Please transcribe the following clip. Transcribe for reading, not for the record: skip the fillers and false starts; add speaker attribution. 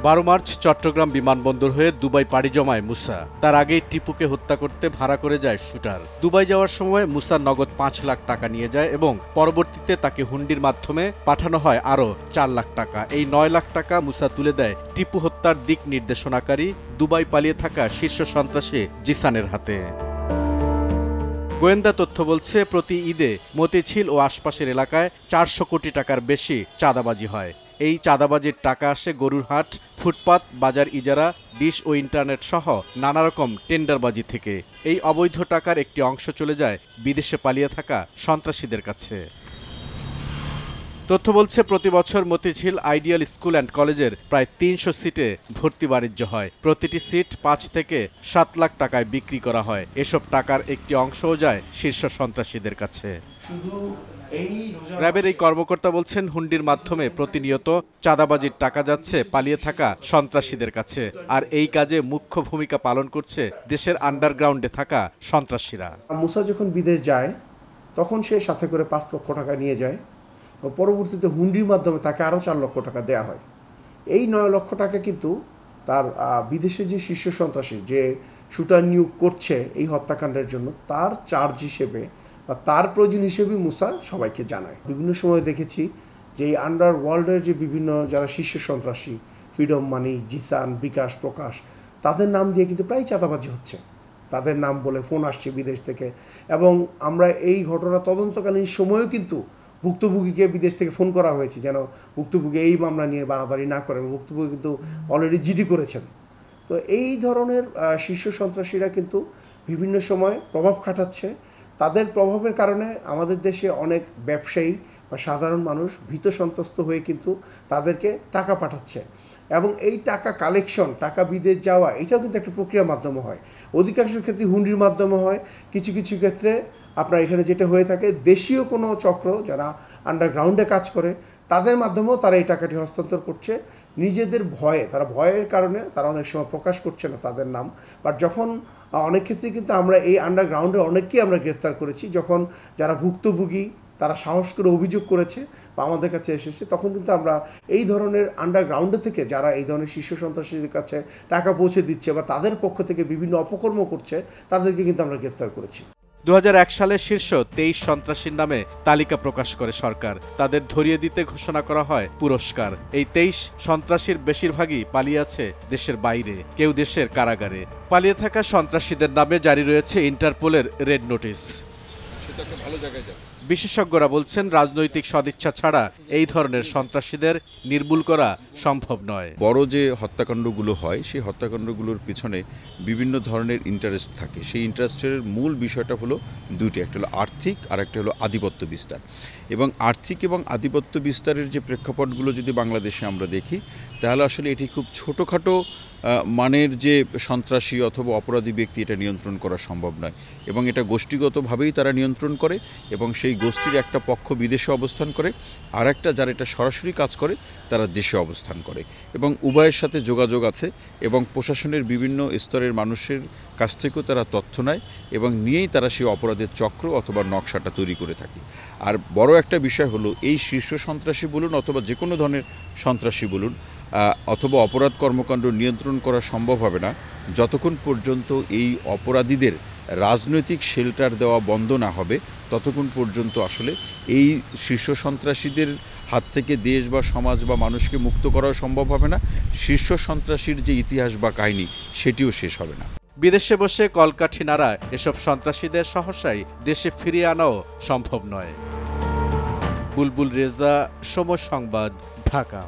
Speaker 1: 12 March Chittagong বিমানবন্দর হয়ে Dubai পাড়ি জমায় মুসা। তার আগেই টিপুকে হত্যা করতে ভাড়া করে যায় শুটার। দুবাই যাওয়ার সময় মুসা নগদ 5 লাখ টাকা নিয়ে যায় এবং পরবর্তীতে তাকে হুন্ডির মাধ্যমে পাঠানো হয় আরও 4 লাখ টাকা। এই 9 লাখ টাকা মুসা তুলে দেয় টিপু হত্যার দিক নির্দেশনাকারী দুবাই পালিয়ে থাকা শীর্ষ সন্ত্রাসী জিসানের হাতে। গোয়েন্দা তথ্য বলছে, প্রতি ঈদে মতিঝিল ও আশপাশের এলাকায় 400 কোটি টাকার বেশি চাঁদাবাজি হয়। এই চাঁদাবাজির টাকা আসে গরুর হাট, ফুটপাত, বাজার ইজারা, ডিশ ও ইন্টারনেট সহ নানা রকম টেন্ডারবাজি থেকে। এই অবৈধ টাকার একটি অংশ চলে যায় বিদেশে পালিয়ে থাকা সন্ত্রাসীদের কাছে। তথ্য বলছে, প্রতি বছর মতিঝিল আইডিয়াল স্কুল অ্যান্ড কলেজের প্রায় 300 সিটে ভর্তি বাণিজ্য হয়। প্রতিটি সিট 5 থেকে 7 লাখ টাকায় বিক্রি করা হয়। এসব টাকার একটি অংশও যায় শীর্ষ সন্ত্রাসীদের কাছে। র্যাবের এই কর্মকর্তা বলছেন, হুন্ডির মাধ্যমে প্রতিনিয়ত চাঁদাবাজির টাকা যাচ্ছে পালিয়ে থাকা সন্ত্রাসীদের কাছে। আর এই কাজে মুখ্য ভূমিকা পালন করছে দেশের আন্ডারগ্রাউন্ডে থাকা সন্ত্রাসীরা।
Speaker 2: মুসা যখন বিদেশ যায় তখন সে সাথে করে 5 লক্ষ টাকা নিয়ে যায়। পরবর্তীতে হুন্ডির মাধ্যমে তাকে আরও 4 লক্ষ টাকা দেওয়া হয়। এই 9 লক্ষ টাকা কিন্তু তার বিদেশে যে শীর্ষ সন্ত্রাসী যে শুটার নিয়োগ করছে এই হত্যাকাণ্ডের জন্য তার চার্জ হিসেবে বা তার প্রয়োজন হিসেবে মুসা সবাইকে জানায়। বিভিন্ন সময় দেখেছি যে এই আন্ডার ওয়ার্ল্ডের যে বিভিন্ন যারা শীর্ষ সন্ত্রাসী, ফ্রিডম মানি, জিসান, বিকাশ, প্রকাশ, তাদের নাম দিয়ে কিন্তু প্রায় চাঁদাবাজি হচ্ছে। তাদের নাম বলে ফোন আসছে বিদেশ থেকে এবং আমরা এই ঘটনা তদন্তকালীন সময়েও কিন্তু ভুক্তভোগীকে বিদেশ থেকে ফোন করা হয়েছে যেন ভুক্তভোগী এই মামলা নিয়ে বাড়াবাড়ি না করেন। ভুক্তভোগী কিন্তু অলরেডি জিডি করেছেন। তো এই ধরনের শীর্ষ সন্ত্রাসীরা কিন্তু বিভিন্ন সময় প্রভাব খাটাচ্ছে। তাদের প্রভাবের কারণে আমাদের দেশে অনেক ব্যবসায়ী বা সাধারণ মানুষ ভীত সন্ত্রস্ত হয়ে কিন্তু তাদেরকে টাকা পাঠাচ্ছে এবং এই টাকা কালেকশন, টাকা বিদেশ যাওয়া, এটাও কিন্তু একটা প্রক্রিয়ার মাধ্যমে হয়। অধিকাংশ ক্ষেত্রে হুন্ডির মাধ্যমে হয়। কিছু কিছু ক্ষেত্রে আপনার এখানে যেটা হয়ে থাকে, দেশীয় কোনো চক্র যারা আন্ডারগ্রাউন্ডে কাজ করে তাদের মাধ্যমেও তারা এই টাকাটি হস্তান্তর করছে। নিজেদের ভয়ে, তারা ভয়ের কারণে তারা অনেক সময় প্রকাশ করছে না তাদের নাম। বাট যখন অনেক ক্ষেত্রে কিন্তু আমরা এই আন্ডারগ্রাউন্ডে অনেককেই আমরা গ্রেফতার করেছি, যখন যারা ভুক্তভোগী তারা সাহস করে অভিযোগ করেছে বা আমাদের কাছে এসেছে, তখন কিন্তু আমরা এই ধরনের আন্ডারগ্রাউন্ডে থেকে যারা এই ধরনের শীর্ষ সন্ত্রাসীদের কাছে টাকা পৌঁছে দিচ্ছে বা তাদের পক্ষ থেকে বিভিন্ন অপকর্ম করছে তাদেরকে কিন্তু আমরা গ্রেফতার করেছি।
Speaker 1: 2001 সালে শীর্ষ 23 সন্ত্রাসীর নামে তালিকা প্রকাশ করে সরকার। তাদের ধরিয়ে দিতে ঘোষণা করা হয় পুরস্কার। এই 23 সন্ত্রাসীর বেশিরভাগই পালিয়ে আছে দেশের বাইরে, কেউ দেশের কারাগারে। পালিয়ে থাকা সন্ত্রাসীদের নামে জারি রয়েছে ইন্টারপোলের রেড নোটিশ। বিশেষজ্ঞরা বলছেন, রাজনৈতিক সদিচ্ছা ছাড়া এই ধরনের সন্ত্রাসীদের নির্মূল করা সম্ভব নয়।
Speaker 3: বড় যে হত্যাকাণ্ডগুলো হয় সেই হত্যাকাণ্ডগুলোর পিছনে বিভিন্ন ধরনের ইন্টারেস্ট থাকে। সেই ইন্টারেস্টের মূল বিষয়টা হলো দুইটি, একটা হলো আর্থিক আর একটা হলো আধিপত্য বিস্তার। এবং আর্থিক এবং আধিপত্য বিস্তারের যে প্রেক্ষাপটগুলো যদি বাংলাদেশে আমরা দেখি তাহলে আসলে এটি খুব ছোটোখাটো মানের যে সন্ত্রাসী অথবা অপরাধী ব্যক্তি এটা নিয়ন্ত্রণ করা সম্ভব নয় এবং এটা গোষ্ঠীগতভাবেই তারা নিয়ন্ত্রণ করে এবং সেই গোষ্ঠীর একটা পক্ষ বিদেশে অবস্থান করে আর একটা যারা এটা সরাসরি কাজ করে তারা দেশে অবস্থান করে এবং উভয়ের সাথে যোগাযোগ আছে এবং প্রশাসনের বিভিন্ন স্তরের মানুষের কাছ থেকেও তারা তথ্য নেয় এবং নিয়েই তারা সেই অপরাধের চক্র অথবা নকশাটা তৈরি করে থাকে। আর বড় একটা বিষয় হলো এই শীর্ষ সন্ত্রাসী বলুন অথবা যে কোনো ধরনের সন্ত্রাসী বলুন অথবা অপরাধ কর্মকাণ্ড নিয়ন্ত্রণ করা সম্ভব হবে না যতক্ষণ পর্যন্ত এই অপরাধীদের রাজনৈতিক শেল্টার দেওয়া বন্ধ না হবে, ততক্ষণ পর্যন্ত আসলে এই শীর্ষ সন্ত্রাসীদের হাত থেকে দেশ বা সমাজ বা মানুষকে মুক্ত করাও সম্ভব হবে না। শীর্ষ সন্ত্রাসীর যে ইতিহাস বা কাহিনী সেটিও শেষ হবে না।
Speaker 1: বিদেশে বসে কলকাঠি নাড়া এসব সন্ত্রাসীদের সহসাই দেশে ফিরিয়ে আনাও সম্ভব নয়। বুলবুল রেজা, সময় সংবাদ, ঢাকা।